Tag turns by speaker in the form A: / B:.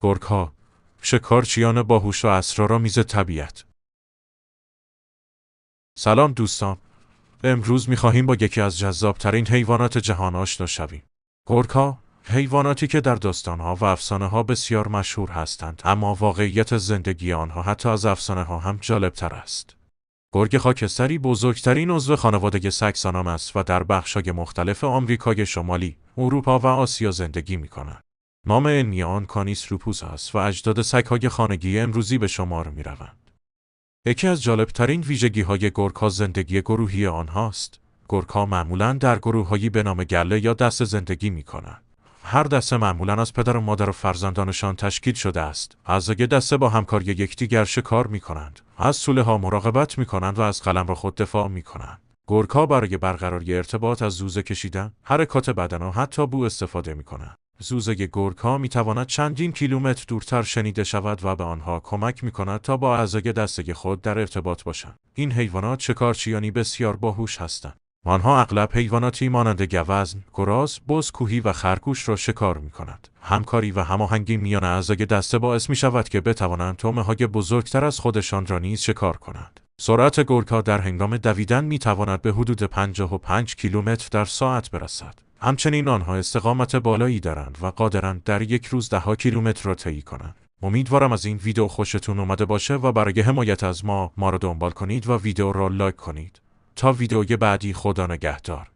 A: گرگ‌ها، شکارچیان باهوش و اسرارآمیز طبیعت. سلام دوستان. امروز می‌خواهیم با یکی از جذاب‌ترین حیوانات جهان آشنا شویم. گرگ‌ها، حیواناتی که در داستان‌ها و افسانه‌ها بسیار مشهور هستند، اما واقعیت زندگی آنها حتی از افسانه‌ها هم جالب‌تر است. گرگ خاکستری بزرگترین عضو خانواده سگسانان است و در بخش‌های مختلف آمریکای شمالی، اروپا و آسیا زندگی می‌کند. نام علمی آن کانیس لوپوس است و اجداد سگ‌های خانگی امروزی به شمار می‌روند. یکی از جالبترین ویژگی‌های گرگ‌ها زندگی گروهی آنهاست. گرگ‌ها معمولاً در گروه‌هایی به نام گله یا دسته زندگی می‌کنند. هر دسته معمولاً از پدر و مادر و فرزندانشان تشکیل شده است. اعضای دسته با همکاری یکدیگر شکار می‌کنند، از سوله‌ها مراقبت می‌کنند و از قلمرو خود دفاع می‌کنند. گرگ‌ها برای برقراری ارتباط از زوزه کشیدن، حرکات بدن و حتی بو استفاده می‌کنند. زوزه گرگ‌ها می‌تواند چندین کیلومتر دورتر شنیده شود و به آنها کمک می‌کند تا با اعضای دسته خود در ارتباط باشند. این حیوانات شکارچیانی بسیار باهوش هستند. آنها اغلب حیواناتی مانند گوزن، گراز، بز کوهی و خرگوش را شکار می‌کنند. همکاری و هماهنگی میان اعضای دسته باعث می‌شود که بتوانند طعمه‌های بزرگتر از خودشان را نیز شکار کنند. سرعت گرگ‌ها در هنگام دویدن می‌تواند به حدود 55 کیلومتر در ساعت برسد. همچنین آنها استقامت بالایی دارند و قادرند در یک روز 10 کیلومتر را طی کنند. امیدوارم از این ویدیو خوشتون اومده باشه و برای حمایت از ما را دنبال کنید و ویدیو را لایک کنید. تا ویدیوی بعدی، خدا نگهدار.